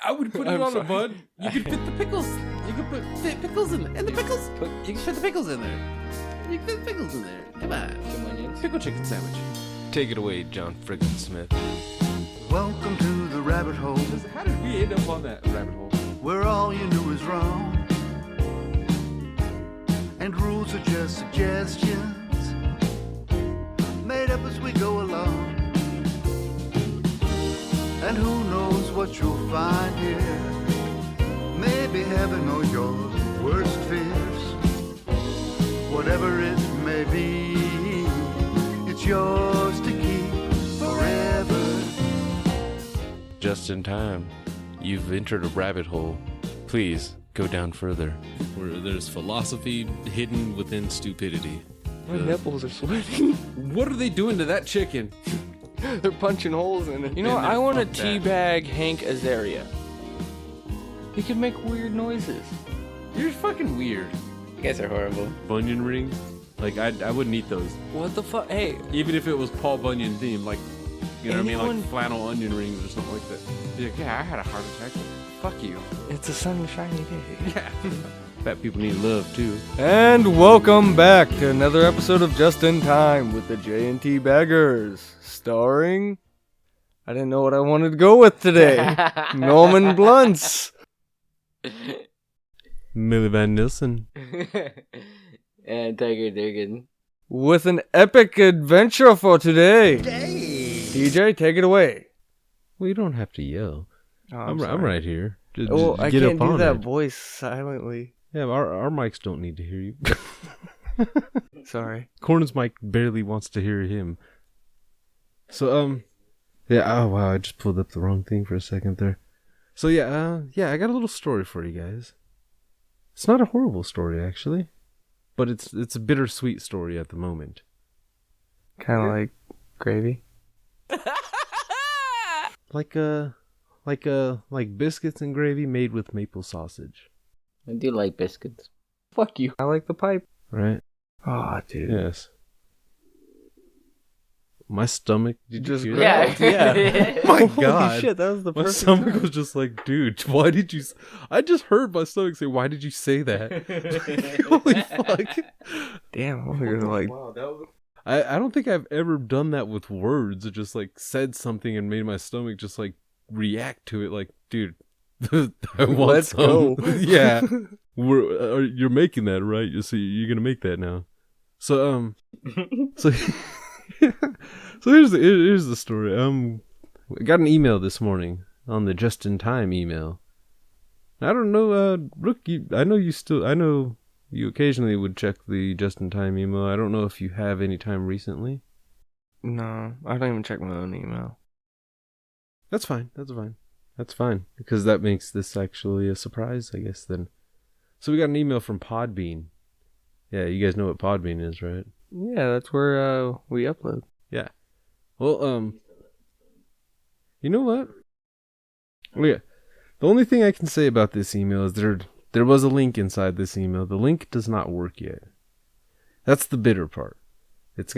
I would put it on a bun. You could fit the pickles. You could fit pickles in there. And the pickles. You can fit the pickles in there. You can fit the pickles in there. Come on. Some onions. Pickle chicken sandwich. Take it away, John Frickin Smith. Welcome to the rabbit hole, How did we end up on that rabbit hole? where all you knew is wrong, and rules are just suggestions, made up as we go along. And who knows what you'll find here, maybe heaven or your worst fears. Whatever it may be, it's yours to keep forever. Just in time. You've entered a rabbit hole. Please go down further. Where there's philosophy hidden within stupidity. My nipples are sweating. What are they doing to that chicken? They're punching holes in it. You know what? Man, I want to fuck that. teabag Hank Azaria. He could make weird noises. You're fucking weird. You guys are horrible. Bunyan rings? Like, I wouldn't eat those. What the fuck? Hey, Even if it was Paul Bunyan themed, like, you know what I mean? Anyone- Like flannel onion rings or something like that. Be like, yeah, I had a heart attack. Fuck you. it's a sunny, shiny day. Yeah. Fat people need love, too. And welcome back to another episode of Just in Time with the J&T Baggers, starring... I didn't know what I wanted to go with today. Norman Blunts. Millie Van Nielsen. And Tiger Durgan. With an epic adventure for today. DJ, take it away. Well, you don't have to yell. Oh, I'm sorry. right here. Just, Well, just I get can't up do on that it. voice silently. Yeah, our mics don't need to hear you. Sorry. Corn's mic barely wants to hear him. So, yeah, oh wow, I just pulled up the wrong thing for a second there. So yeah, I got a little story for you guys. It's not a horrible story, actually. But it's a bittersweet story at the moment. Kind of like gravy. Like biscuits and gravy made with maple sausage. I do like biscuits. Fuck you. I like the pipe. Right? Oh, dude. Yes. My stomach, did you Just hear growled. that? Yeah. My Holy God. shit, that was the My perfect stomach time. was just like, dude, why did you... I just heard my stomach say, why did you say that? Holy fuck. Damn, I was like... Wow, that was... I don't think I've ever done that with words. It just like said something and made my stomach just like react to it. Like, dude, I want Let's some. go. Yeah. You're making that, right? So you're going to make that now. So, so... So here's the story. I got an email this morning on the Just in Time email. I don't know, Rook. I know you occasionally would check the Just in Time email. I don't know if you have any time recently. No, I don't even check my own email. That's fine. Because that makes this actually a surprise, I guess. Then, so we got an email from Podbean. Yeah, you guys know what Podbean is, right? Yeah, that's where we upload. Yeah. Well, you know what? Oh, yeah. The only thing I can say about this email is there was a link inside this email. The link does not work yet. That's the bitter part. It's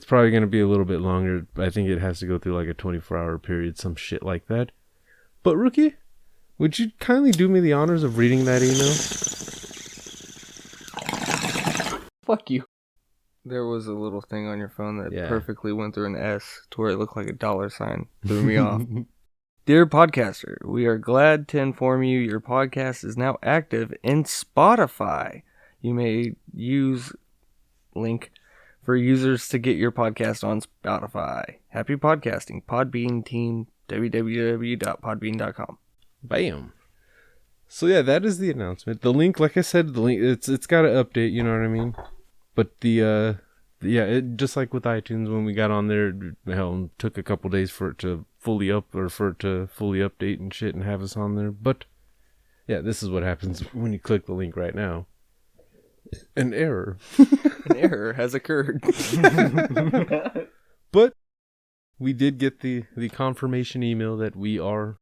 probably gonna be a little bit longer. I think it has to go through like a 24-hour period, some shit like that. But Rookie, would you kindly do me the honors of reading that email? Fuck you. There was a little thing on your phone that Yeah. perfectly went through an S to where it looked like a dollar sign. Threw me off. Dear podcaster, we are glad to inform you your podcast is now active in Spotify. You may use link for users to get your podcast on Spotify. Happy podcasting. Podbean team, www.podbean.com. Bam. So yeah, that is the announcement. The link, like I said, it's got to update. You know what I mean? But it just like with iTunes when we got on there, hell, it took a couple days for it to fully update and shit and have us on there. But yeah, this is what happens when you click the link right now. An error. An error has occurred. But we did get the confirmation email that we are.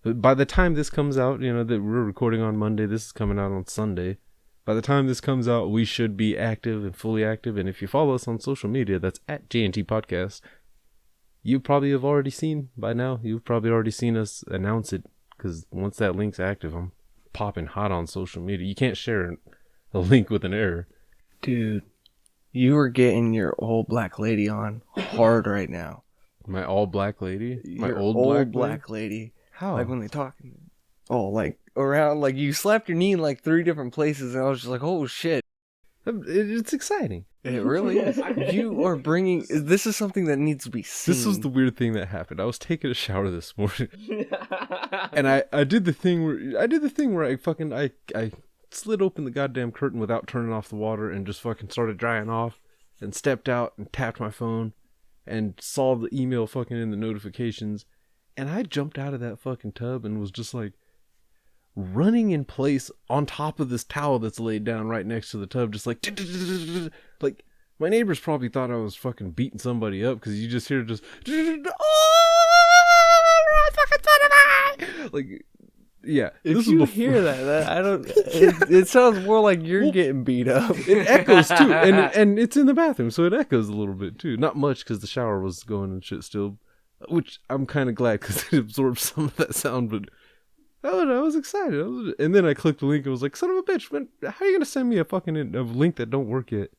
By the time this comes out, you know that we're recording on Monday. This is coming out on Sunday. By the time this comes out, we should be active and fully active. And if you follow us on social media, that's at J&T Podcast. You probably have already seen by now. You've probably already seen us announce it because once that link's active, I'm popping hot on social media. You can't share a link with an error. Dude, you are getting your old black lady on hard right now. My all black lady? My Your old black lady. How? Like when they talk. Oh, like around, like you slapped your knee in like 3 different places, and I was just like, oh shit. It's exciting. It really is. You are bringing. This is something that needs to be seen. This was the weird thing that happened. I was taking a shower this morning, and I did the thing where I slid open the goddamn curtain without turning off the water and just fucking started drying off, and stepped out and tapped my phone, and saw the email fucking in the notifications, and I jumped out of that fucking tub and was just like running in place on top of this towel that's laid down right next to the tub, just like my neighbors probably thought I was fucking beating somebody up because you just hear just like, yeah. If you hear that I don't. It sounds more like you're getting beat up. It echoes too, and it's in the bathroom, so it echoes a little bit too. Not much because the shower was going and shit still, which I'm kind of glad because it absorbed some of that sound, but. I was excited. And then I clicked the link and was like, son of a bitch, man, how are you going to send me a fucking a link that don't work yet?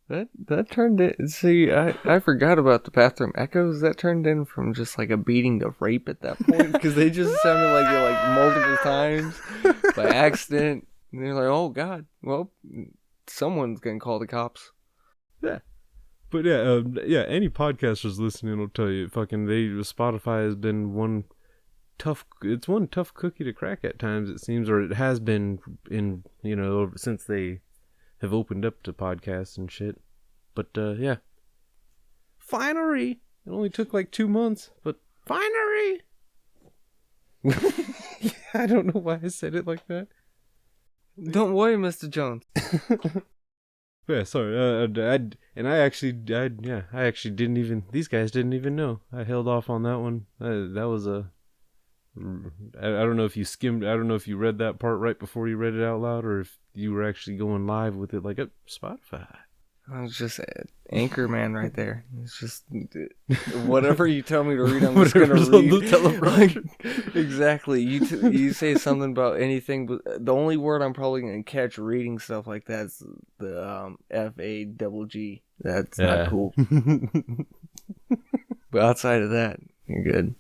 That turned in. See, I forgot about the bathroom echoes. That turned in from just like a beating to rape at that point. Because they just sounded like it like multiple times by accident. And they're like, oh God, well, someone's going to call the cops. Yeah. But yeah, any podcasters listening will tell you, Spotify has been one tough cookie to crack at times, it seems, or it has been in, since they have opened up to podcasts and shit. But yeah, finally, it only took like 2 months, but finally. Yeah, I don't know why I said it like that. Don't worry, Mr. Jones. Yeah, sorry. I actually didn't even. These guys didn't even know. I held off on that one. That was a. I don't know if you skimmed. I don't know if you read that part right before you read it out loud, or if you were actually going live with it, like at Spotify. I was just anchor man right there. It's just whatever you tell me to read, I'm just gonna read. Exactly. You say something about anything, but the only word I'm probably gonna catch reading stuff like that is the FAGG. That's not cool. But outside of that, you're good.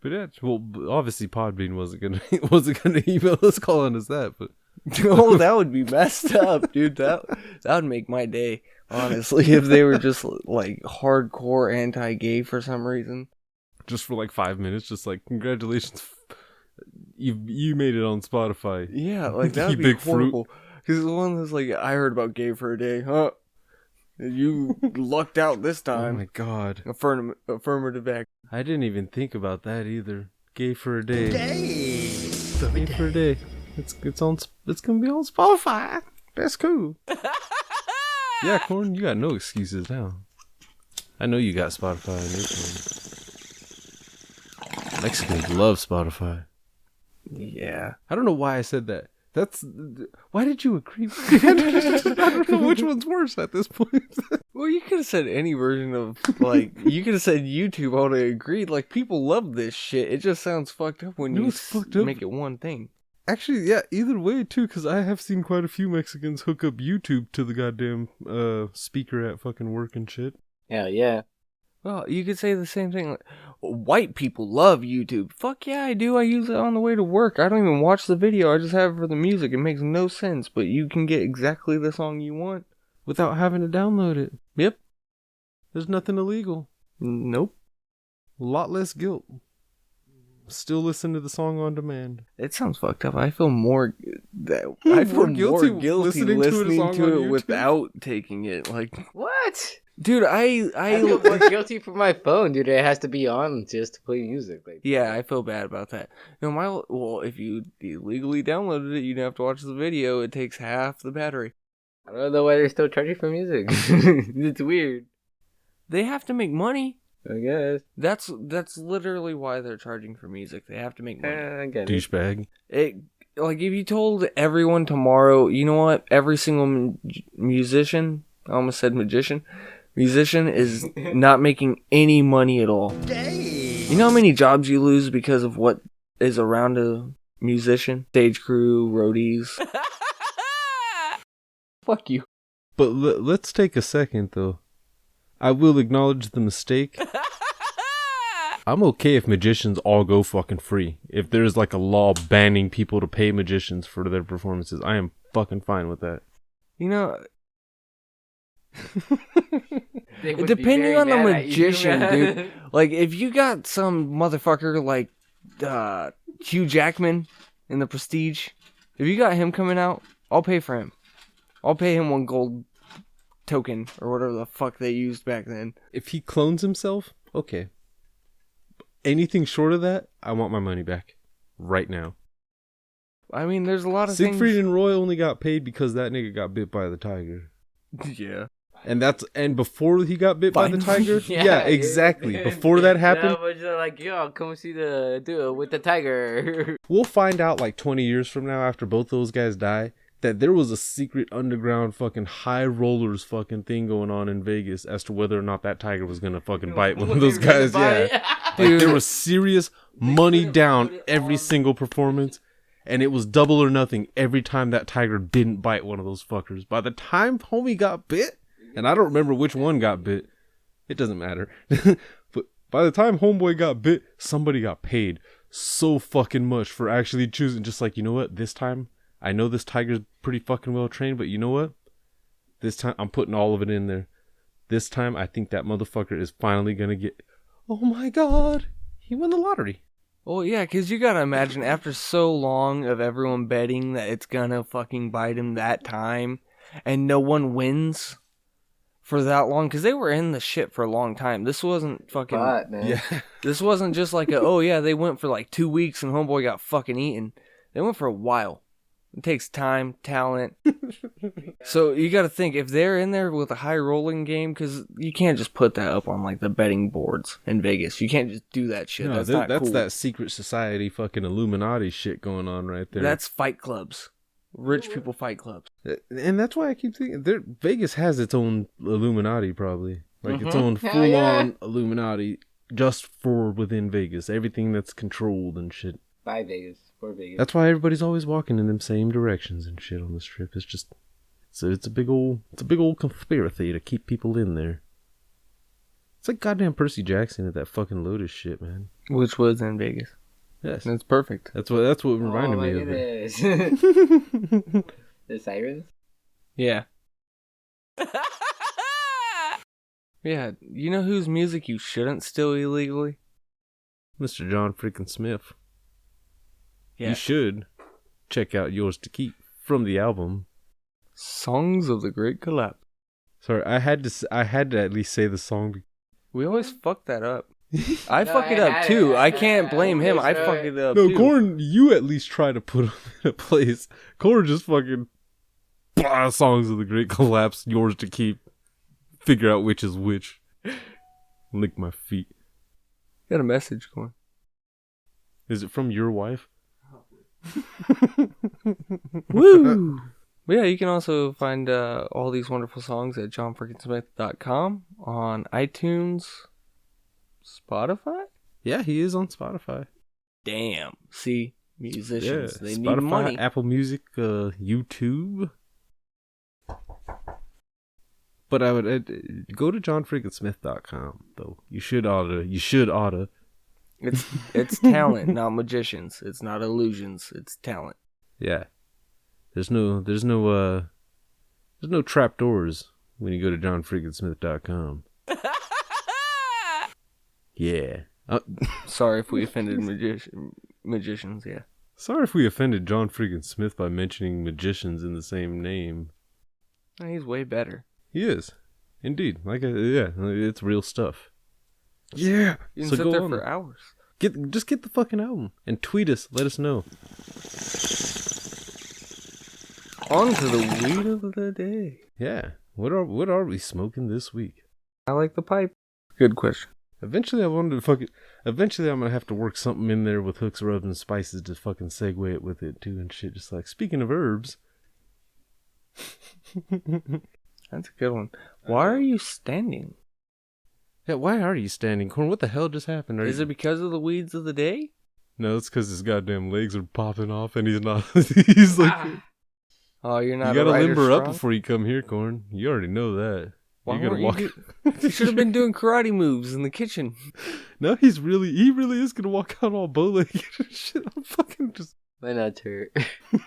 But yeah, well, obviously Podbean wasn't gonna email us calling us that, but oh, that would be messed up, dude. That would make my day, honestly, if they were just like hardcore anti-gay for some reason. Just for like 5 minutes, just like, congratulations, you made it on Spotify. Yeah, like that would be horrible. Because the one that's like, I heard about gay for a day, huh? You lucked out this time. Oh my god. Affirmative act. I didn't even think about that either. Gay for a day. Gay for a day. It's gonna be on Spotify. That's cool. Yeah, Corn, you got no excuses now. I know you got Spotify on your phone. Mexicans love Spotify. Yeah. I don't know why I said that. Why did you agree with me? I don't know which one's worse at this point. Well, you could have said any version of, like, you could have said YouTube. I would have agreed. Like, people love this shit. It just sounds fucked up when you make it one thing. Actually, yeah, either way, too, because I have seen quite a few Mexicans hook up YouTube to the goddamn speaker at fucking work and shit. Hell yeah. Well, you could say the same thing. Like, white people love YouTube. Fuck yeah, I do. I use it on the way to work. I don't even watch the video. I just have it for the music. It makes no sense, but you can get exactly the song you want without having to download it. Yep. There's nothing illegal. Nope. A lot less guilt. Still listen to the song on demand. It sounds fucked up. I feel more guilty listening to it without taking it. Like, what? Dude, I feel more guilty for my phone, dude. It has to be on just to play music. Like, yeah, I feel bad about that. If you illegally downloaded it, you'd have to watch the video. It takes half the battery. I don't know why they're still charging for music. It's weird. They have to make money. I guess. That's literally why they're charging for music. They have to make money. I get Douchebag. Like, if you told everyone tomorrow, you know what? Every single musician, I almost said magician, musician is not making any money at all. You know how many jobs you lose because of what is around a musician, stage crew, roadies. Fuck you. But let's take a second, though. I will acknowledge the mistake. I'm okay if magicians all go fucking free. If there's like a law banning people to pay magicians for their performances, I am fucking fine with that. You know, They would be depending very on the mad at you. magician, dude. Like, if you got some motherfucker like Hugh Jackman in The Prestige, if you got him coming out, I'll pay for him. I'll pay him 1 gold token or whatever the fuck they used back then. If he clones himself, okay. Anything short of that, I want my money back. Right now. I mean, there's a lot of Siegfried things. and Roy only got paid because that nigga got bit by the tiger. Yeah. And before he got bit by the tiger? Yeah, Yeah, exactly. Before that happened, Yeah, but you're like, yo, come see the dude with the tiger. we'll find out like 20 years from now after both those guys die that there was a secret underground fucking high rollers fucking thing going on in Vegas as to whether or not that tiger was gonna fucking bite one of those guys. Yeah. Like there was serious money down every single performance, and it was double or nothing every time that tiger didn't bite one of those fuckers. By the time homie got bit, and I don't remember which one got bit, it doesn't matter. But by the time homeboy got bit, somebody got paid so fucking much for actually choosing, just like, you know what, this time, I know this tiger's pretty fucking well trained, but you know what? This time, I'm putting all of it in there. This time, I think that motherfucker is finally gonna get, oh my god, he won the lottery. Well, yeah, because you gotta imagine, after so long of everyone betting that it's gonna fucking bite him that time, and no one wins for that long, because they were in the shit for a long time. This wasn't fucking... But, man. Yeah. This wasn't just like oh yeah, they went for like 2 weeks and homeboy got fucking eaten. They went for a while. It takes time, talent. So you got to think, if they're in there with a high rolling game, because you can't just put that up on like the betting boards in Vegas. You can't just do that shit. No, that's not that's cool. that secret society fucking Illuminati shit going on right there. That's fight clubs. Rich people fight clubs. And that's why I keep thinking Vegas has its own Illuminati, probably like its Mhm. own Hell full yeah. on Illuminati just for within Vegas. Everything that's controlled and shit. By Vegas. For Vegas. That's why everybody's always walking in them same directions and shit on the strip. It's just, so it's a big old conspiracy to keep people in there. It's like goddamn Percy Jackson at that fucking Lotus shit, man. Which was in Vegas. Yes, And it's perfect. that's what reminded me of it. it. The sirens? Yeah. Yeah, you know whose music you shouldn't steal illegally? Mr. John Frickin Smith. Yeah. You should check out Yours to Keep from the album. Songs of the Great Collapse. Sorry, I had to at least say the song. We always fuck that up. I No, fuck it up too. I can't blame him. I fuck it up No, too. Corn, you at least try to put him in a place. Corn just fucking Songs of the Great Collapse, Yours to Keep. Figure out which is which. Lick my feet. Got a message going. Is it from your wife? Woo! But yeah, you can also find all these wonderful songs at johnfrickinsmith.com, on iTunes, Spotify? Yeah, he is on Spotify. Damn. See, musicians, they Spotify, need money. Apple Music, YouTube. But I would go to johnfrickinsmith.com though. You should oughta. It's talent, not magicians. It's not illusions. It's talent. Yeah. There's no trapdoors when you go to johnfrickinsmith.com. Yeah. Sorry if we offended magicians, yeah. Sorry if we offended John Frickin Smith by mentioning magicians in the same name. He's way better. He is. Indeed. Yeah, it's real stuff. Yeah. You can So sit go there on. for hours. Just get the fucking album and tweet us. Let us know. On to the weed of the day. Yeah. What are we smoking this week? I like the pipe. Good question. Eventually I'm gonna have to work something in there with hooks, rubs, and spices to fucking segue it with it too and shit. Just like, speaking of herbs. That's a good one. Why are you standing? Yeah, why are you standing, Corn? What the hell just happened? Is it because of the weeds of the day? No, it's because his goddamn legs are popping off, and he's not. He's like, Oh, you're not. you gotta a rider limber up strong? before you come here, Corn. You already know that. Why You gotta weren't walk. You should have been doing karate moves in the kitchen. No, he really is gonna walk out all bow-legged and shit. I'm fucking just. My nuts hurt.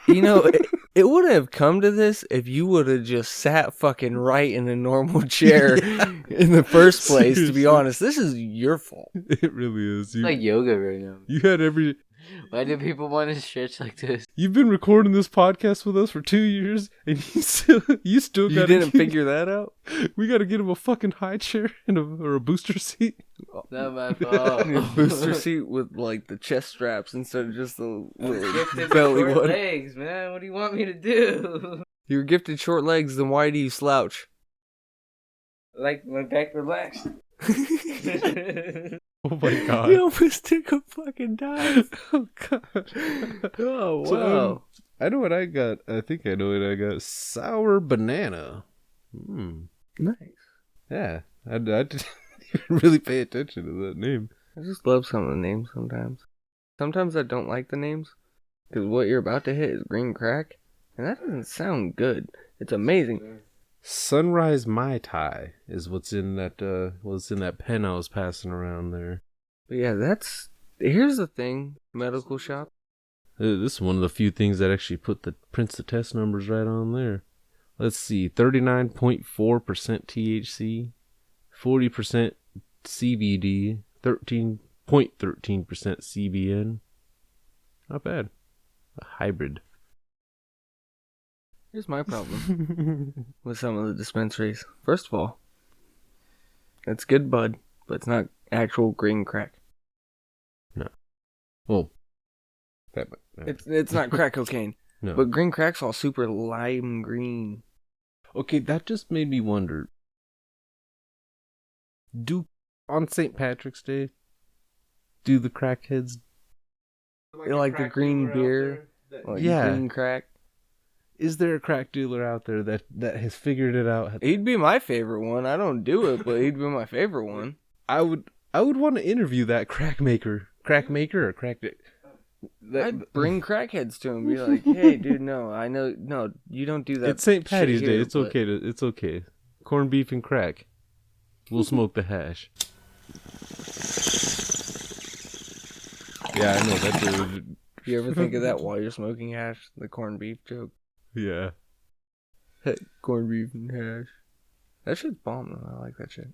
You know, it wouldn't have come to this if you would have just sat fucking right in a normal chair in the first place. To be Seriously. honest, this is your fault. It really is. It's like yoga right now. You had every. Why do people want to stretch like this? You've been recording this podcast with us for 2 years, and you still You gotta didn't figure that out? We gotta get him a fucking high chair and or a booster seat. Not my fault. Booster seat with like the chest straps instead of just the little Gifted belly short one. legs, man. What do you want me to do? You're gifted short legs, then why do you slouch? Like my back relaxed. Oh my god. You almost took a fucking dive. Oh god. Oh, wow. So, I know what I got. I think I know what I got. Sour banana. Nice. Yeah. I didn't really pay attention to that name. I just love some of the names sometimes. Sometimes I don't like the names, because what you're about to hit is green crack, and that doesn't sound good. It's amazing. Sunrise Mai Tai is what's in that pen I was passing around there. But yeah, here's the thing, medical shop. This is one of the few things that actually prints the test numbers right on there. Let's see, 39.4% THC, 40% CBD, 13.13% CBN. Not bad. A hybrid. Here's my problem with some of the dispensaries. First of all, it's good bud, but it's not actual green crack. No. Well, It's not crack cocaine. no. But green crack's all super lime green. Okay, that just made me wonder. On St. Patrick's Day, do the crackheads? Like the green beer, like Yeah. green crack. Is there a crack dealer out there that has figured it out? He'd be my favorite one. I don't do it, but he'd be my favorite one. I would want to interview that crack maker or crack. I'd bring crackheads to him, and be like, "Hey, dude, no, I know, no, you don't do that." It's St. shit Patty's Day. here, It's but- okay It's okay. Corned beef and crack. We'll smoke the hash. Yeah, I know that. You ever think of that while you're smoking hash? The corned beef joke. Yeah. Corned beef and hash. That shit's bomb though. I like that shit.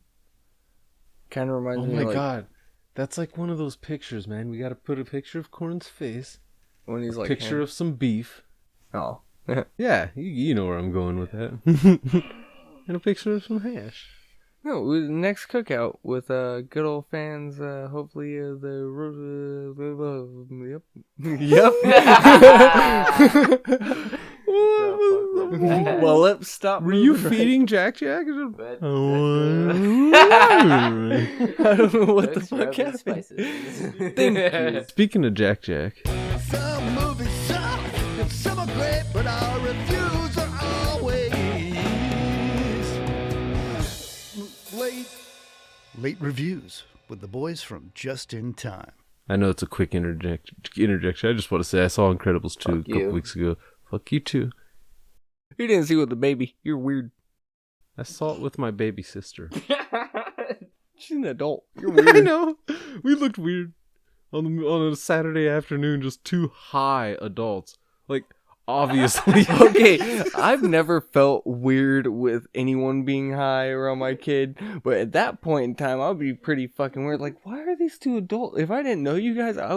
Kind of reminds Oh me my of like god. That's like one of those pictures, man. We gotta put a picture of Corn's face. when he's like Picture of some beef. Oh. Yeah, you know where I'm going with that. And a picture of some hash. No, next cookout with good old fans. Hopefully yep. Well, let's stop. Were you moving, feeding Jack Jack? right? I don't know what the fuck happened. Thank you. Speaking of Jack Jack, Some movies suck and some are great, but our reviews are always late. Late reviews with the boys from Just in Time. I know it's a quick interjection. I just want to say I saw Incredibles 2 a Fuck couple you. weeks ago. Fuck you too. You didn't see with the baby. You're weird. I saw it with my baby sister. She's an adult. You're I weird. know. We looked weird on a Saturday afternoon. Just two high adults, like obviously. Okay, I've never felt weird with anyone being high around my kid, but at that point in time, I would be pretty fucking weird. Like, why are these two adults? If I didn't know you guys, I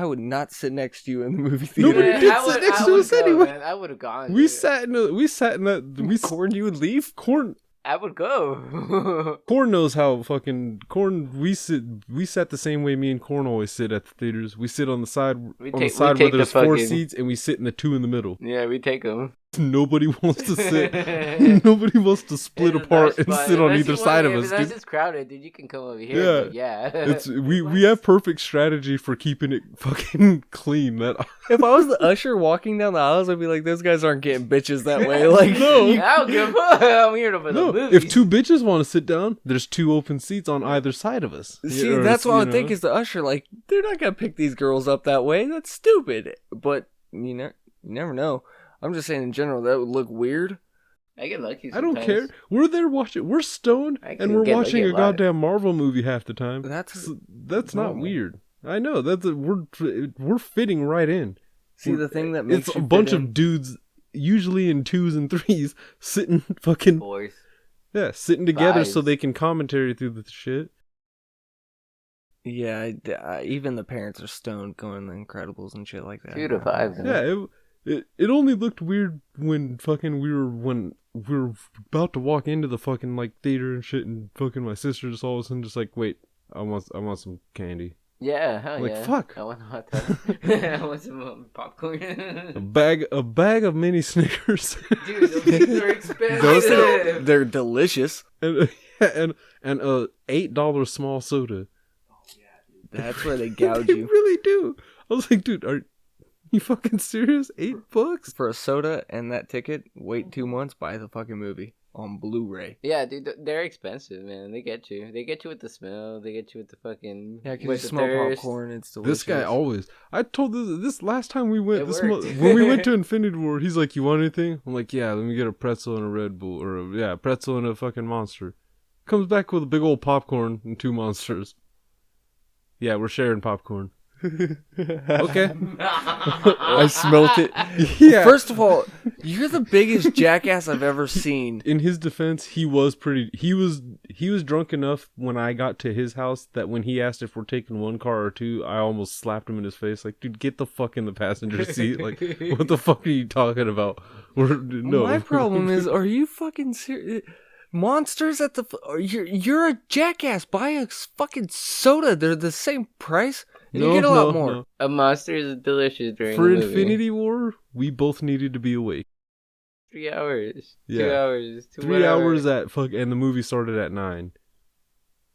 would not sit next to you in the movie theater. Nobody Man, did I sit would- next I to would us go, anyway. Man. I would have gone. We dude. sat in that. Corn, you would leave? Corn I would go. Corn knows how fucking Corn. We sat the same way me and Corn always sit at the theaters. We sit on the side We on take- the side we where take the there's four fucking- seats, and we sit in the two in the middle. Yeah, we take them. Nobody wants to sit. Nobody wants to split apart and sit on either side of us, Unless dude. it's crowded, dude, you can come over here. Yeah. But It's we have perfect strategy for keeping it fucking clean. That If I was the usher walking down the aisles, I'd be like, those guys aren't getting bitches that way. Like, No. I don't give a fuck. I'm here for the no, movie. if two bitches want to sit down, there's two open seats on either side of us. see, Or that's it's, what I you would know. think is the usher. Like, they're not gonna pick these girls up that way. That's stupid. But you never know. I'm just saying in general that would look weird. I get lucky I sometimes. don't care. We're there watching. We're stoned, I and can we're get watching lucky a a lot. goddamn Marvel movie half the time. That's That's not normal. weird. I know we're fitting right in. See, the thing that makes It's you a bunch fit in- of dudes, usually in 2s and 3s, sitting fucking Boys. sitting together so Fives. they can commentary through the shit. Yeah, even the parents are stoned going to Incredibles and shit like that. 2 to 5. Yeah, it only looked weird when we were about to walk into the fucking like theater and shit, and fucking my sister just all of a sudden just like, wait, I want some candy. Yeah, hell Like, yeah. fuck. I want a hot dog. I want some popcorn. A bag of mini Snickers. Dude, those things are expensive. Those they're delicious. and a $8 small soda. That's where they gouge They you. really do. I was like, dude, are you fucking serious? $8? For a soda and that ticket, wait 2 months, buy the fucking movie on Blu-ray. Yeah, dude, they're expensive, man. They get you. They get you with the smell. They get you with the fucking. Yeah, because with you the smell thirst. popcorn, it's delicious. This guy always. I told this last time we went. It worked. When we went to Infinity War, he's like, "You want anything?" I'm like, "Yeah, let me get a pretzel and a Red Bull, or a pretzel and a fucking Monster." Comes back with a big old popcorn and 2 Monsters. Yeah, we're sharing popcorn. Okay. I smelt it. Yeah. First of all, you're the biggest jackass I've ever seen. In his defense, he was drunk enough when I got to his house that when he asked if we're taking 1 car or 2, I almost slapped him in his face. Like, dude, get the fuck in the passenger seat. Like, what the fuck are you talking about? No. My problem is, are you fucking serious? Monsters at the... You're a jackass. Buy a fucking soda. They're the same price. And you get a lot more. no. A Monster is delicious during For the movie. Infinity War, we both needed to be awake. 3 hours. Yeah. 2 hours. 3 hours and the movie started at 9.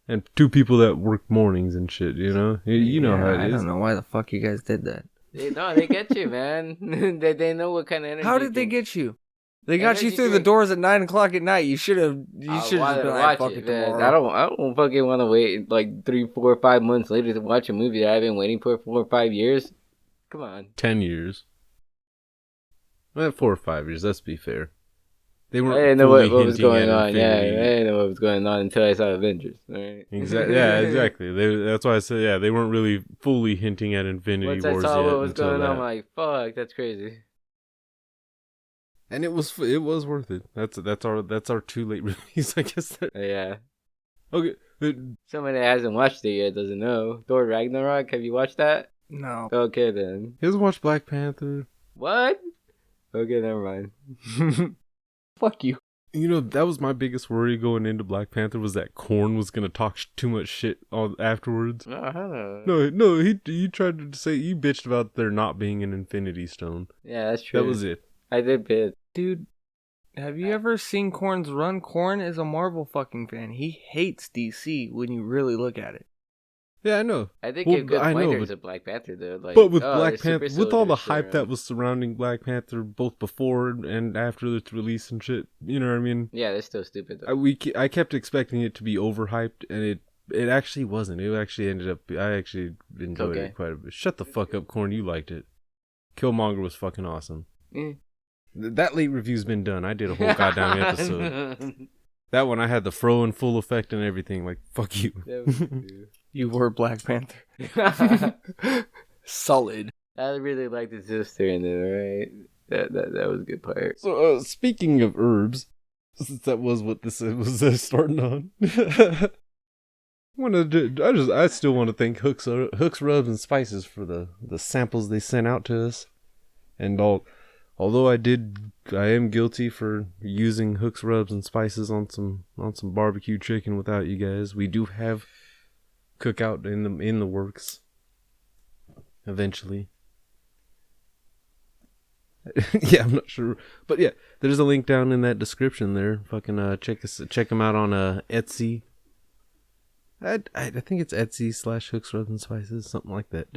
And 2 people that work mornings and shit, you know? You know how it is. I don't know why the fuck you guys did that. They get you, man. they know what kind of energy. How did they get you? They got you Energy through the drink. doors at 9 o'clock at night. You should have just been like, fuck it man. tomorrow. I don't fucking want to wait like 3, 4, 5 months later to watch a movie that I've been waiting for 4 or 5 years. Come on. 10 years. Well, 4 or 5 years, let's be fair. They I weren't didn't know fully what was hinting going at on. Yeah, I Infinity. didn't know what was going on until I saw Avengers. Right? Exactly. Yeah, exactly. That's why I said, yeah, they weren't really fully hinting at Infinity Once I Wars saw yet what was until going on, I'm that. like, fuck, that's crazy. And it was worth it. That's our too late release, I guess. Yeah. Okay. Somebody that hasn't watched it yet doesn't know. Thor Ragnarok, have you watched that? No. Okay then. He hasn't watched Black Panther. What? Okay, never mind. Fuck you. You know, that was my biggest worry going into Black Panther was that Korn was gonna talk too much shit afterwards. No, hello. No, he tried to say, you bitched about there not being an Infinity Stone. Yeah, that's true. That was it. I did bid. Dude, have you ever seen Korn's run? Korn is a Marvel fucking fan. He hates DC when you really look at it. Yeah, I know. I think Well, a good I know, pointers but- of Black Panther though. Like, But with oh, Black they're Panther, super with all the soldiers, hype they're- that was surrounding Black Panther, both before and after its release and shit, you know what I mean? Yeah, they're still stupid though. I kept expecting it to be overhyped, and it actually wasn't. It actually ended up. I actually enjoyed Okay. it quite a bit. Shut the fuck up, Korn. You liked it. Killmonger was fucking awesome. Eh. That late review's been done. I did a whole goddamn episode. That one I had the fro in full effect and everything. Like, fuck you. You were Black Panther. Solid. I really liked his sister in it, right? That was a good part. So, speaking of herbs, since that was what this was starting on, I still want to thank Hooks Rubs and Spices for the samples they sent out to us, and although I am guilty for using Hooks Rubs and Spices on some barbecue chicken without you guys. We do have cookout in the works eventually. Yeah, I'm not sure, but yeah, there's a link down in that description there. Fucking check them out on Etsy. I think it's Etsy/Hooks Rubs and Spices, something like that.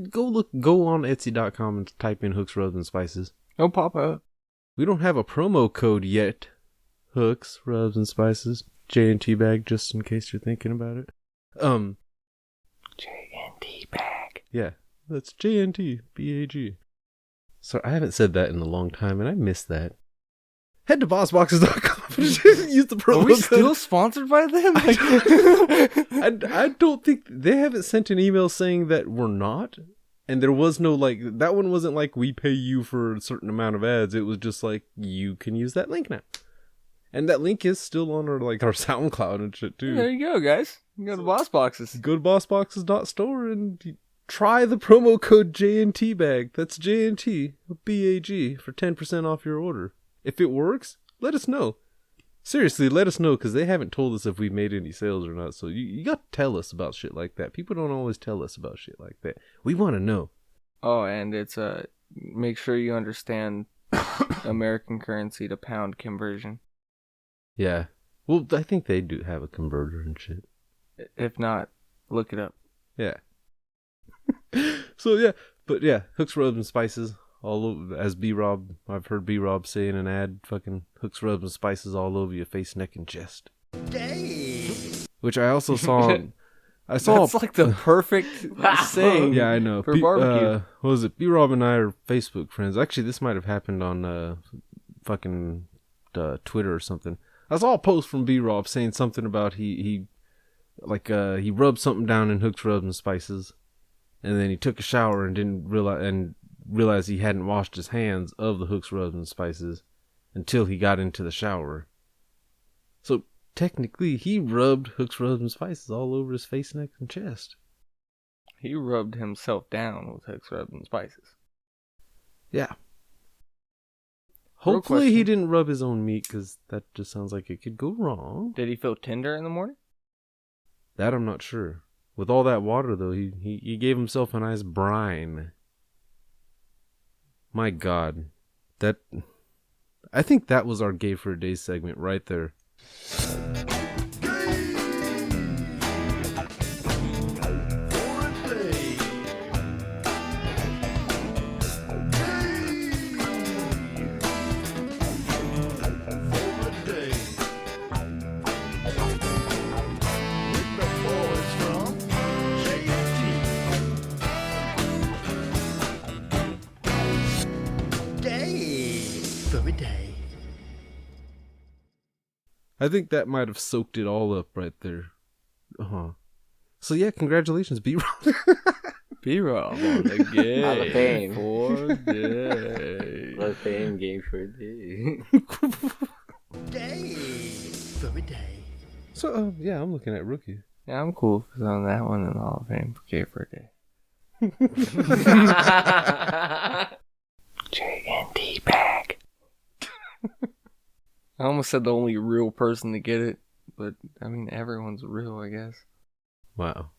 Go on Etsy.com and type in Hooks Rubs and Spices. It'll pop up. We don't have a promo code yet. Hooks Rubs and Spices J&T bag, just in case you're thinking about it. J&T bag. Yeah, that's J&T BAG. So I haven't said that in a long time, and I missed that. Head to bossboxes.com and use the promo Are we code. still sponsored by them? I don't think they haven't sent an email saying that we're not, and there was no that one wasn't like we pay you for a certain amount of ads. It was just like you can use that link now, and that link is still on our SoundCloud and shit too. There you go, guys. You go to Boss Boxes. Go to bossboxes.store and try the promo code J&T bag. That's J&T BAG for 10% off your order. If it works, let us know. Seriously, let us know, because they haven't told us if we made any sales or not. So you got to tell us about shit like that. People don't always tell us about shit like that. We want to know. Oh, and it's make sure you understand American currency to pound conversion. Yeah. Well, I think they do have a converter and shit. If not, look it up. Yeah. So yeah, but yeah, Hooks, Rubs, and Spices all over. As B-Rob, I've heard B-Rob say in an ad, fucking Hooks, Rubs, and Spices all over your face, neck, and chest. Which I also saw. That's like the perfect saying. Yeah, I know. For barbecue. What was it? B-Rob and I are Facebook friends. Actually, this might have happened on fucking Twitter or something. I saw a post from B-Rob saying something about he rubbed something down in Hooks, Rubs, and Spices, and then he took a shower and didn't realize he hadn't washed his hands of the Hooks, Rubs, and Spices until he got into the shower. So technically, he rubbed Hooks, Rubs, and Spices all over his face, neck, and chest. He rubbed himself down with Hooks, Rubs, and Spices. Yeah. Hopefully he didn't rub his own meat, because that just sounds like it could go wrong. Did he feel tender in the morning? That I'm not sure. With all that water, though, he gave himself a nice brine. My God. I think that was our Gay for a Day segment right there. I think that might have soaked it all up right there. So yeah, congratulations, B-Rob. B-Rob on the game. Hall of Fame. For day. Hall of Fame game for a day. Day for a day. So yeah, I'm looking at Rookie. Yeah, I'm cool on that one in the Hall of Fame. Okay, for a day. J&T bag. I almost said the only real person to get it, but I mean everyone's real, I guess. Wow.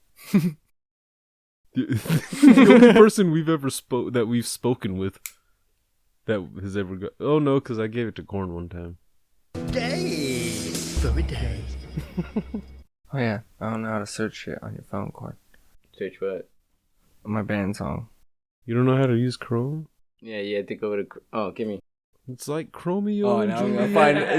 The only person we've spoken with that has ever got. Oh no, because I gave it to Korn one time. Day for a day. Oh yeah, I don't know how to search shit on your phone, Korn. Search what? My band song. You don't know how to use Chrome? Yeah, you had to go to. Oh, give me. It's like Chromeo. Oh, and now I'm Juliet.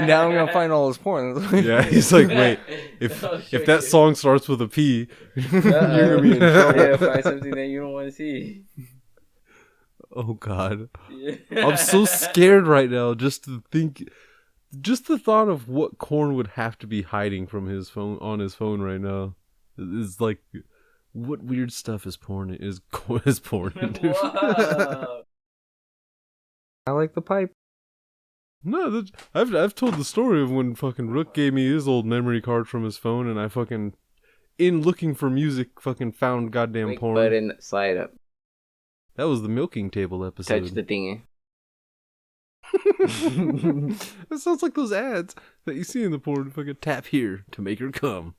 gonna find all his porn. Yeah, he's like, wait, if that song starts with a P, you're gonna be in trouble. Yeah, find something that you don't want to see. Oh God, Yeah. I'm so scared right now. Just the thought of what Korn would have to be hiding from his phone on his phone right now is like, what weird stuff is porn? Is porn? Dude? Wow. I like the pipe. No, I've told the story of when fucking Rook gave me his old memory card from his phone, and I fucking, in looking for music, fucking found goddamn Wake porn. button, slide up. That was the milking table episode. Touch the thingy. That sounds like those ads that you see in the porn. Fucking tap here to make her come.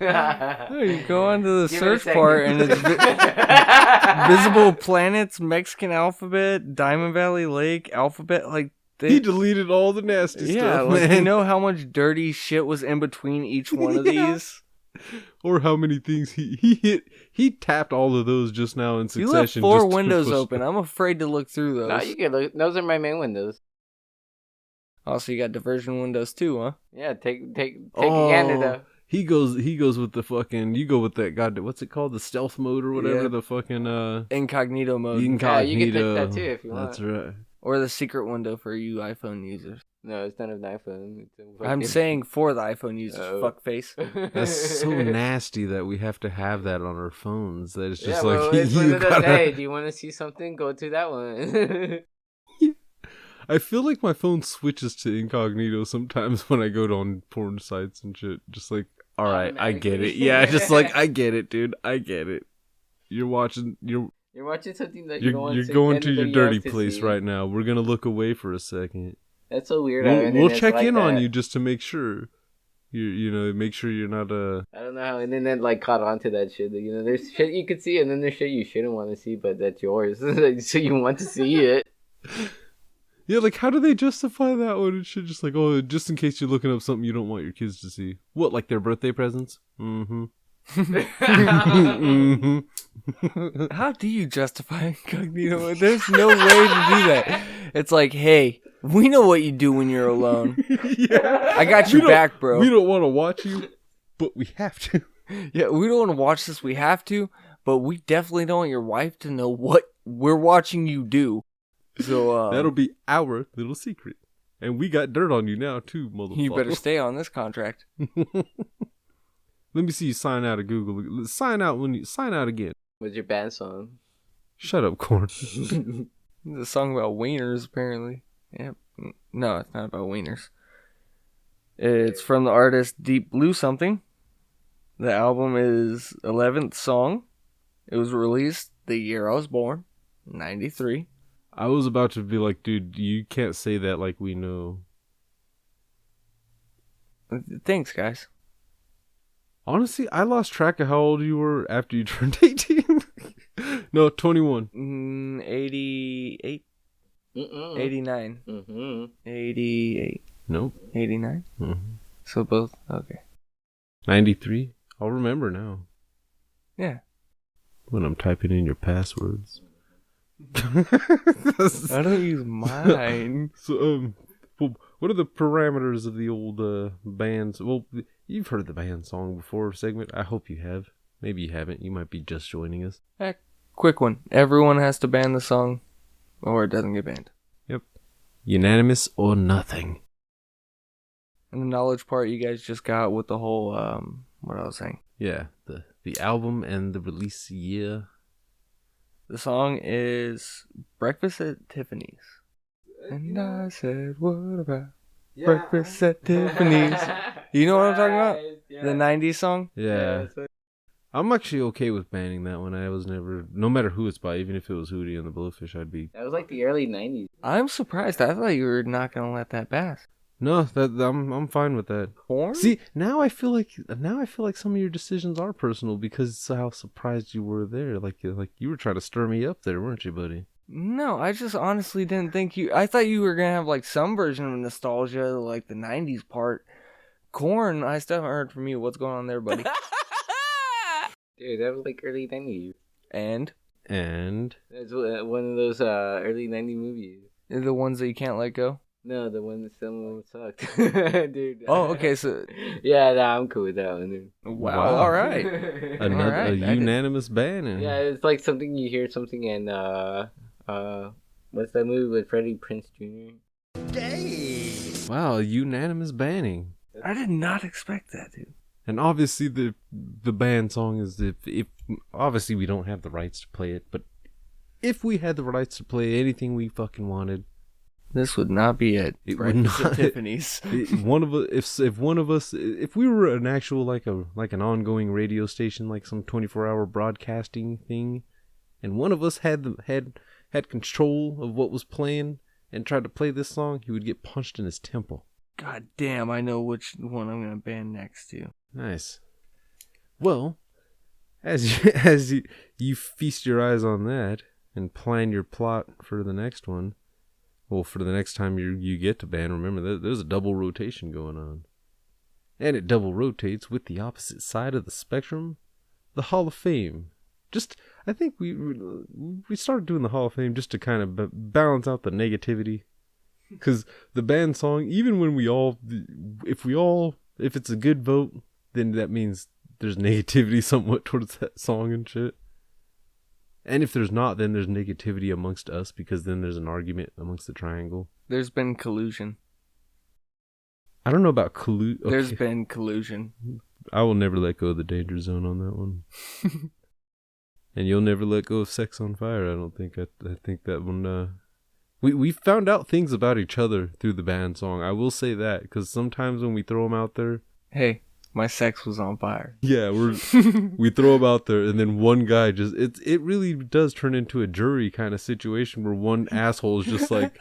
Oh, you go onto the Give it a search second. part and it's visible planets, Mexican alphabet, Diamond Valley Lake alphabet. Like He deleted all the nasty yeah, stuff, like man. you know how much dirty shit was in between each one of Yeah. these. Or how many things he hit. He tapped all of those just now in You left succession. 4 just to windows push- open. I'm afraid to look through those. No, you can look. Those are my main windows. Also, you got diversion windows too, huh? Yeah, take a gander though. He goes with the fucking. You go with that goddamn. What's it called? The stealth mode or whatever. Yeah. The fucking Incognito mode. incognito. Yeah, you can touch that too if you want. That's right. Or the secret window for you iPhone users. No, it's not an iPhone. It's a I'm fucking- saying for the iPhone users, Oh. fuckface. That's so nasty that we have to have that on our phones. That it's just yeah, like well, it's one you of those, gotta. hey, do you want to see something? Go to that one. I feel like my phone switches to incognito sometimes when I go to on porn sites and shit. Just like, all right, I get it. Automatically. Yeah, just like I get it, dude. I get it. You're watching. You're watching something that you don't want you're going to your anybody dirty else to place see. right now. We're gonna look away for a second. That's so weird. how We'll internet's check like in on that. you just to make sure. You know, make sure you're not I don't know how internet like caught on to that shit. You know, there's shit you could see, and then there's shit you shouldn't want to see, but that's yours, so you want to see it. Yeah, like how do they justify that one and shit? Just like, oh, just in case you're looking up something you don't want your kids to see. What, like their birthday presents? Mm-hmm. Mm-hmm. How do you justify incognito? There's no way to do that. It's like, hey, we know what you do when you're alone. Yeah. I got We your don't- back, bro. We don't want to watch you, but we have to. Yeah, we don't want to watch this. We have to, but we definitely don't want your wife to know what we're watching you do. So That'll be our little secret. And we got dirt on you now too, motherfucker. you better stay on this contract. Let me see you sign out of Google. Sign out when you sign out again. What's your band song? Shut up, Corn. The song about wieners, apparently. Yeah, no, it's not about wieners. It's from the artist Deep Blue Something. The album is 11th song. It was released the year I was born, 93. I was about to be like, dude, you can't say that like we know. Thanks, guys. Honestly, I lost track of how old you were after you turned 18. No, 21. 88, 89, Mm-hmm. 88, Nope. 89. Mhm. So both, okay. 93. I'll remember now Yeah. when I'm typing in your passwords. I don't use mine. So, well, what are the parameters of the old bands? Well, you've heard the band song before segment. I hope you have. Maybe you haven't. You might be just joining us. Quick one. Everyone has to ban the song or it doesn't get banned. Yep. Unanimous or nothing. And the knowledge part you guys just got with the whole, what I was saying. Yeah, the album and the release year. The song is Breakfast at Tiffany's. And I said, what about Breakfast at Tiffany's? You know what I'm talking about? Yeah. The 90s song? Yeah. I'm actually okay with banning that one. I was never, no matter who it's by, even if it was Hootie and the Blowfish, I'd be. That was like the early 90s. I'm surprised. I thought you were not going to let that pass. No, I'm fine with that. Porn? See, now I feel like some of your decisions are personal because of how surprised you were there. Like you were trying to stir me up there, weren't you, buddy? No, I just honestly didn't think you... I thought you were going to have like some version of nostalgia, like the 90s part. Corn, I still haven't heard from you. What's going on there, buddy? Dude, that was like early 90s. And That's one of those early 90s movies. the ones that you can't let go? No, the one that someone sucked. Dude. Oh, okay, so... Yeah, nah, I'm cool with that one, dude. Wow, all right. another Alright, I did- unanimous ban. Yeah, it's like something you hear something in, what's that movie with Freddie Prinze Jr.? Wow, unanimous banning. I did not expect that, dude. And obviously the band song is if obviously we don't have the rights to play it, but if we had the rights to play anything we fucking wanted, This would not be it. It would Breakfast at not. Tiffany's. If we were an actual like an ongoing radio station, like some 24-hour broadcasting thing, and one of us had control of what was playing, and tried to play this song, he would get punched in his temple. God damn, I know which one I'm gonna ban next to. Nice. Well, you feast your eyes on that and plan your plot for the next one. Well, for the next time you get to ban, remember there's a double rotation going on. And it double rotates with the opposite side of the spectrum, the Hall of Fame. I think we started doing the Hall of Fame just to kind of balance out the negativity. Because the band song, even when if it's a good vote, then that means there's negativity somewhat towards that song and shit. And if there's not, then there's negativity amongst us, because then there's an argument amongst the triangle. There's been collusion. I don't know about collusion. Okay. There's been collusion. I will never let go of the danger zone on that one. And you'll never let go of Sex on Fire, I don't think. I think that one... We found out things about each other through the band song. I will say that, because sometimes when we throw them out there... Hey, my sex was on fire. Yeah, we throw them out there, and then one guy just... It really does turn into a jury kind of situation where one asshole is just like,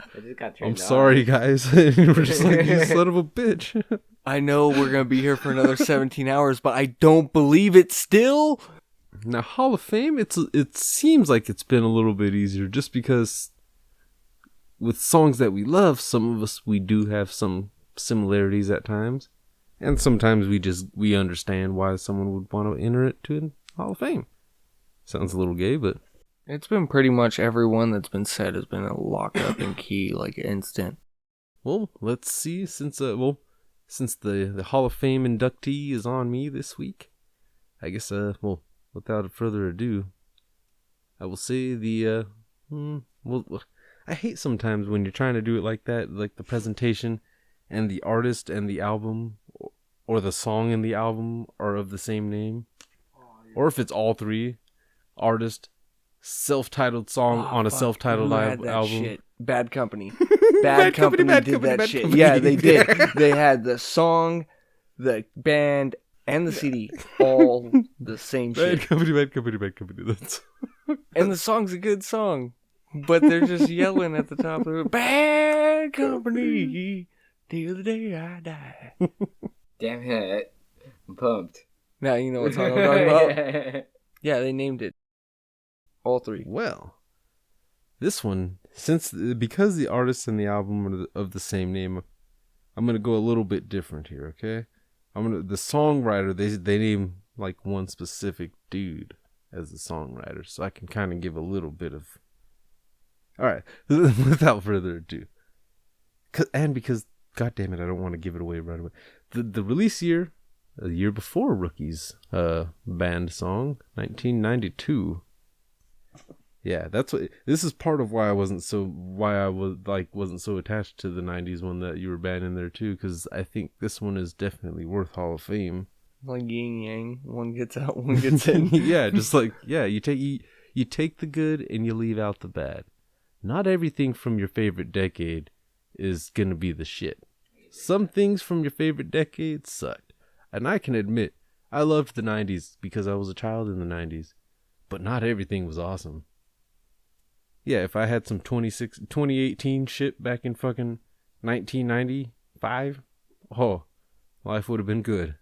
I'm sorry, guys. And we're just like, you son of a bitch. I know we're going to be here for another 17 hours, but I don't believe it still. Now, Hall of Fame, it seems like it's been a little bit easier, just because with songs that we love, some of us, we do have some similarities at times. And sometimes we understand why someone would want to enter it to the Hall of Fame. Sounds a little gay, but... It's been pretty much everyone that's been said has been a lock up and key, like instant. Well, let's see, since the Hall of Fame inductee is on me this week, I guess, without further ado, I will say I hate sometimes when you're trying to do it like that, like the presentation and the artist and the album or the song and the album are of the same name. Or if it's all three, artist, self-titled song on a self-titled album. Shit. Bad Company. Bad Company did that shit. Yeah, they did. They had the song, the band, and the CD all the same shit. Bad Company. That's... And the song's a good song. But they're just yelling at the top of it. Bad Company, till the day I die. Damn it. I'm pumped. Now you know what song I'm talking about? Yeah, they named it. All three. Well, this one, because the artist and the album are of the same name, I'm going to go a little bit different here, okay? The songwriter, they name like one specific dude as the songwriter, so I can kind of give a little bit of... Alright, without further ado. Because, goddammit, I don't want to give it away right away. The release year, a year before Rookie's band song, 1992. Yeah, this is part of why I wasn't so attached to the 90s one that you were banning there too, because I think this one is definitely worth Hall of Fame. Like yin yang, one gets out, one gets in. Yeah, just like, yeah, you take the good and you leave out the bad. Not everything from your favorite decade is gonna be the shit. Some things from your favorite decade sucked. And I can admit, I loved the 90s because I was a child in the 90s. But not everything was awesome. Yeah, if I had some 2018 shit back in fucking 1995, life would have been good.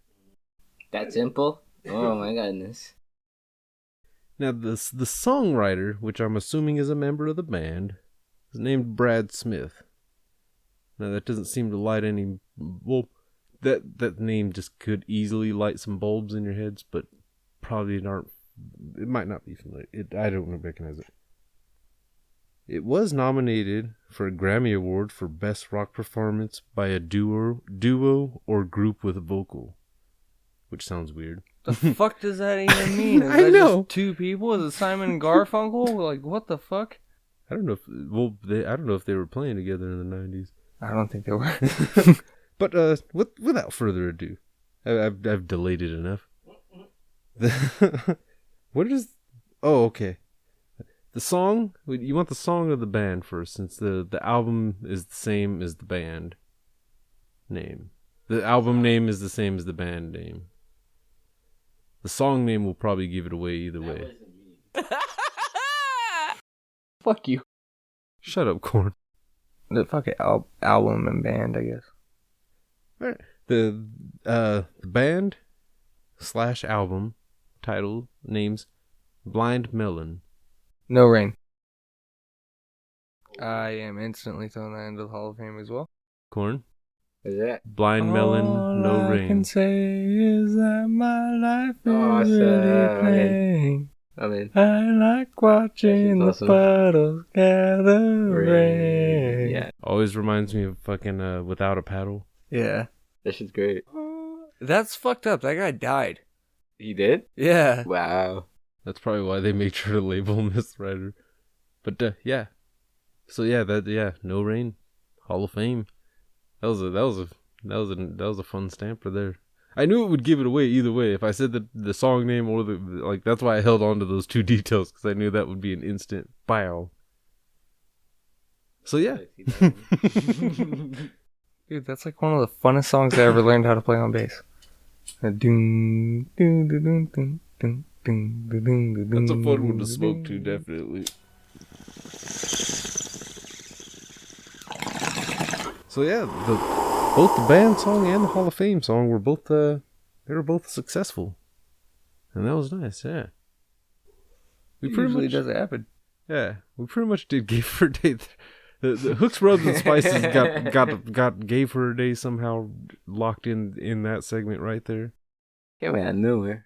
That simple? Oh my goodness. Now, the songwriter, which I'm assuming is a member of the band, is named Brad Smith. Now, that doesn't seem to light any... Well, that name just could easily light some bulbs in your heads, but probably aren't... It might not be familiar. I don't recognize it. It was nominated for a Grammy Award for Best Rock Performance by a duo or group with a vocal, which sounds weird. The fuck does that even mean? Is I that know. Just two people? Is it Simon and Garfunkel? Like, what the fuck? I don't know if they were playing together in the 90s. I don't think they were. But without further ado, I've delayed it enough. What is? Oh, okay. The song. You want the song or the band first, since the album is the same as the band name. The album name is the same as the band name. The song name will probably give it away either way. Fuck you. Shut up, Corn. The fucking album and band, I guess. Alright. The band / album title names Blind Melon. No Rain. I am instantly throwing that into the Hall of Fame as well. Corn. Is that? Blind Melon, No All I Rain. can say is that my life is Awesome. really playing. I mean, I like watching the That's awesome. puddles gather rain. yeah, Always reminds me of fucking Without a Paddle. Yeah. that shit's great. That's fucked up. That guy died. He did? Yeah. Wow. That's probably why they made sure to label him as writer. But yeah. So yeah, No Rain, Hall of Fame. That was a fun stamper there. I knew it would give it away either way if I said the song name or that's why I held on to those two details, because I knew that would be an instant bow. So yeah. Dude, that's like one of the funnest songs I ever learned how to play on bass. That's That's a fun one to smoke to, definitely. So yeah, both the band song and the Hall of Fame song were both they were both successful, and that was nice. Yeah, It usually doesn't happen. Yeah, we pretty much did Gay for a Day. The Hooks, Rubs, and Spices got Gay for a Day somehow locked in that segment right there. Yeah, man, I knew it.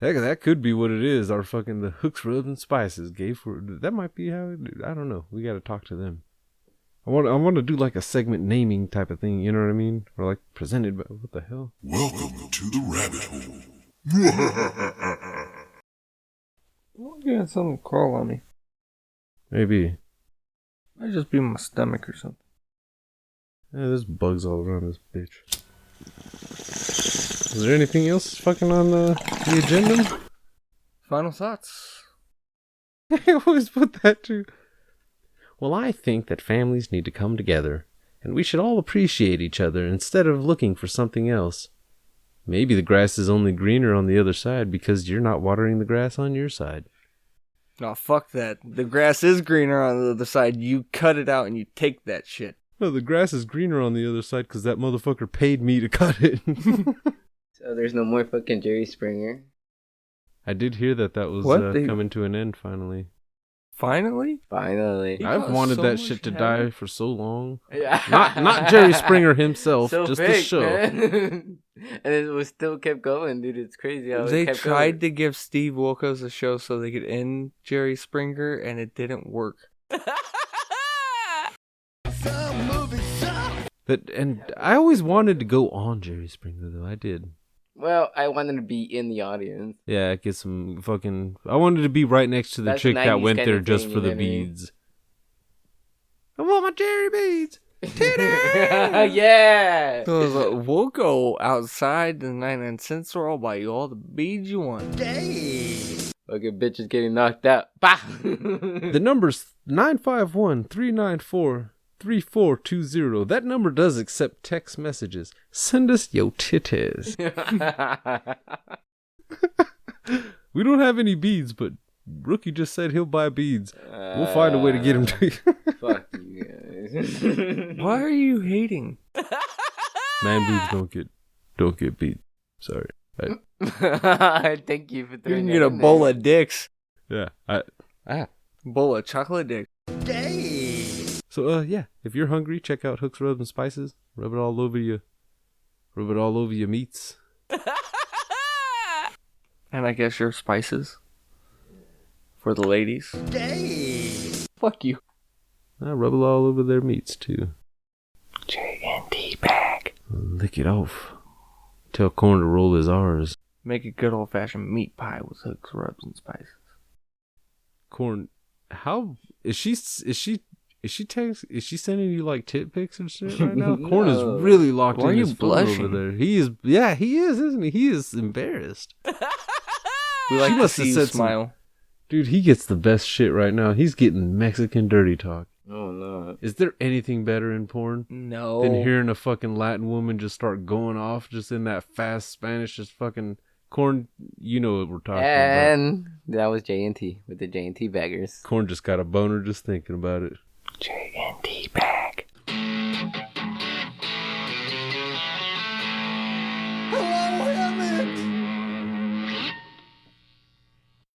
Heck, that could be what it is. Our fucking the Hooks, Rubs, and Spices Gay for that might be how I don't know. We got to talk to them. I want to do like a segment naming type of thing. You know what I mean? Or like presented by what the hell? Welcome to the rabbit hole. You got something crawl on me. Maybe. Might just be my stomach or something. Yeah, there's bugs all around this bitch. Is there anything else fucking on the agenda? Final thoughts. I always put that too. Well, I think that families need to come together, and we should all appreciate each other instead of looking for something else. Maybe the grass is only greener on the other side because you're not watering the grass on your side. No, fuck that. The grass is greener on the other side. You cut it out and you take that shit. No, the grass is greener on the other side because that motherfucker paid me to cut it. So there's no more fucking Jerry Springer. I did hear that was coming to an end finally. Finally? Finally. He I've caused wanted so that much shit to havoc. die for so long. Yeah. Not Jerry Springer himself, So just fake, the show. man. And it was still kept going, dude. It's crazy how They it kept tried going. to give Steve Wilkos a show so they could end Jerry Springer, and it didn't work. And I always wanted to go on Jerry Springer though. I did. Well, I wanted to be in the audience. Yeah, get some fucking. I wanted to be right next to the That's chick that 90s went kind there of just thing, for the you know what I mean? beads. I want my Jerry beads. Yeah. So I was like, we'll go outside the 99-cent store. I'll buy you all the beads you want. Fucking bitch is getting knocked out. Bah! The number's 951-394-3420. That number does accept text messages. Send us yo titties. We don't have any beads, but Rookie just said he'll buy beads. We'll find a way to get him to you. Fuck you guys. Why are you hating? Man boobs don't get beads. Sorry. Thank you for You throwing can that get a in bowl there. of dicks. Yeah. Bowl of chocolate dicks. So yeah, if you're hungry, check out Hooks, Rubs, and Spices. Rub it all over you. Rub it all over your meats. And I guess your spices. For the ladies. Fuck you. Rub it all over their meats too. J&T bag. Lick it off. Tell Corn to roll his R's. Make a good old fashioned meat pie with Hooks, Rubs, and Spices. Corn, how is she sending you like tit pics and shit right now? Corn is No. really locked Why are in you his phone over blushing? there. He is, yeah, he is, isn't he? He is embarrassed. We like She to must see have you said some- smile. Dude, he gets the best shit right now. He's getting Mexican dirty talk. Oh, no. Is there anything better in porn No. than hearing a fucking Latin woman just start going off just in that fast Spanish, just fucking Corn? You know what we're talking about. And that was J&T with the J&T baggers. Corn just got a boner just thinking about it.